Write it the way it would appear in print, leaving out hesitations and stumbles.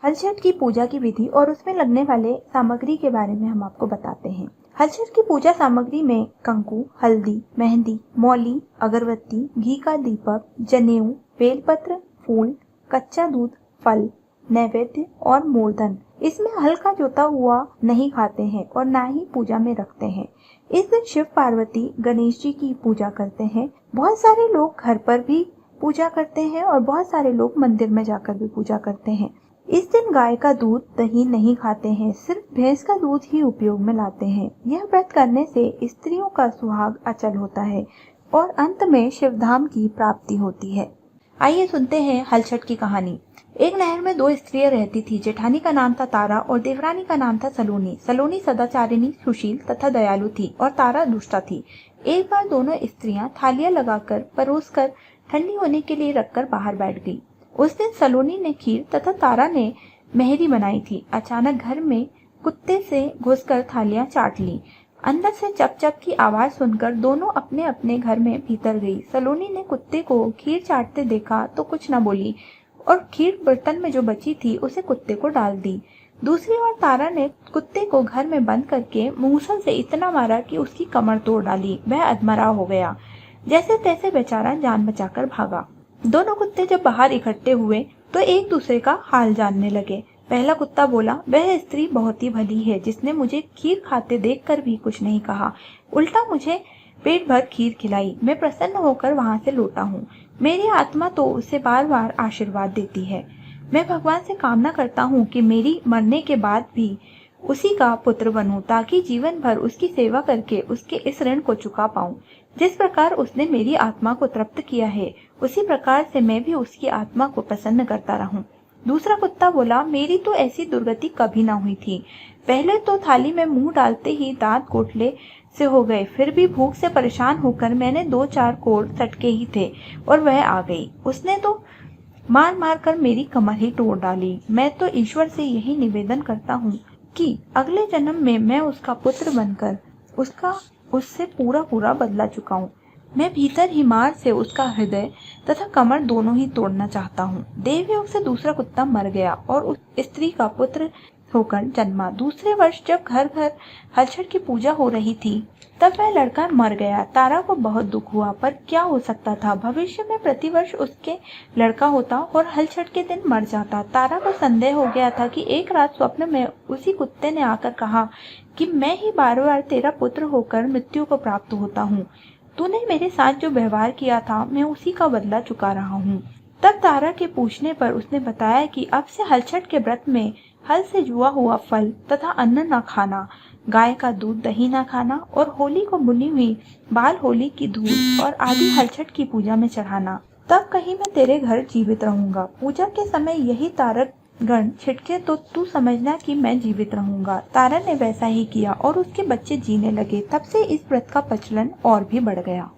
हलचट की पूजा की विधि और उसमें लगने वाले सामग्री के बारे में हम आपको बताते हैं। हलचट की पूजा सामग्री में कंकु, हल्दी, मेहंदी, मौली, अगरबत्ती, घी का दीपक, जनेऊ, बेलपत्र, फूल, कच्चा दूध, फल, नैवेद्य और मूर्धन। इसमें हल्का जोता हुआ नहीं खाते हैं और ना ही पूजा में रखते हैं। इस दिन शिव पार्वती गणेश जी की पूजा करते हैं। बहुत सारे लोग घर पर भी पूजा करते हैं और बहुत सारे लोग मंदिर में जाकर भी पूजा करते हैं। इस दिन गाय का दूध, दही नहीं खाते हैं, सिर्फ भैंस का दूध ही उपयोग में लाते हैं। यह व्रत करने से स्त्रियों का सुहाग अचल होता है और अंत में शिवधाम की प्राप्ति होती है। आइए सुनते हैं हलचट की कहानी। एक नहर में दो स्त्रियां रहती थी। जेठानी का नाम था तारा और देवरानी का नाम था सलोनी। सलोनी सदाचारिणी, सुशील तथा दयालु थी और तारा दुष्टा थी। एक बार दोनों स्त्रियां थालियां लगाकर परोसकर ठंडी होने के लिए रखकर बाहर बैठ गई। उस दिन सलोनी ने खीर तथा तारा ने मेहरी बनाई थी। अचानक घर में कुत्ते से घुसकर थालियां चाट ली। अंदर से चप चप की आवाज सुनकर दोनों अपने अपने घर में भीतर गई। सलोनी ने कुत्ते को खीर चाटते देखा तो कुछ न बोली और खीर बर्तन में जो बची थी उसे कुत्ते को डाल दी। दूसरी ओर तारा ने कुत्ते को घर में बंद करके मूसल से इतना मारा कि उसकी कमर तोड़ डाली। वह अधमरा हो गया। जैसे तैसे बेचारा जान बचाकर भागा। दोनों कुत्ते जब बाहर इकट्ठे हुए तो एक दूसरे का हाल जानने लगे। पहला कुत्ता बोला, वह स्त्री बहुत ही भली है जिसने मुझे खीर खाते देखकर भी कुछ नहीं कहा, उल्टा मुझे पेट भर खीर खिलाई। मैं प्रसन्न होकर वहां से लौटा हूँ। मेरी आत्मा तो उसे बार बार आशीर्वाद देती है। मैं भगवान से कामना करता हूँ कि मेरी मरने के बाद भी उसी का पुत्र बनूं, ताकि जीवन भर उसकी सेवा करके उसके इस ऋण को चुका पाऊं। जिस प्रकार उसने मेरी आत्मा को तृप्त किया है, उसी प्रकार से मैं भी उसकी आत्मा को प्रसन्न करता रहूं। दूसरा कुत्ता बोला, मेरी तो ऐसी दुर्गति कभी ना हुई थी। पहले तो थाली में मुंह डालते ही दांत कोठले से हो गए, फिर भी भूख से परेशान होकर मैंने 2-4 कोड़ सटके ही थे और वह आ गई। उसने तो मार मार कर मेरी कमर ही तोड़ डाली। मैं तो ईश्वर से यही निवेदन करता हूँ कि अगले जन्म में मैं उसका पुत्र बनकर उससे पूरा बदला चुकाऊं। मैं भीतर ही मार से उसका हृदय तथा कमर दोनों ही तोड़ना चाहता हूँ। देवयोग से दूसरा कुत्ता मर गया और उस स्त्री का पुत्र होकर जन्मा। दूसरे वर्ष जब घर घर हलचट की पूजा हो रही थी तब वह लड़का मर गया। तारा को बहुत दुख हुआ, पर क्या हो सकता था। भविष्य में प्रतिवर्ष उसके लड़का होता और हलचट के दिन मर जाता। तारा को संदेह हो गया था कि एक रात स्वप्न में उसी कुत्ते ने आकर कहा कि मैं ही बार बार तेरा पुत्र होकर मृत्यु को प्राप्त होता हूँ। तूने मेरे साथ जो व्यवहार किया था मैं उसी का बदला चुका रहा हूँ। तब तारा के पूछने पर उसने बताया कि अब से हलचट के व्रत में हल से जुआ हुआ फल तथा अन्न न खाना, गाय का दूध, दही न खाना और होली को बुनी हुई बाल होली की धूल और आदि हलचट की पूजा में चढ़ाना। तब कहीं मैं तेरे घर जीवित रहूंगा। पूजा के समय यही तारक गण छिटके तो तू समझना कि मैं जीवित रहूंगा। तारा ने वैसा ही किया और उसके बच्चे जीने लगे। तब से इस व्रत का प्रचलन और भी बढ़ गया।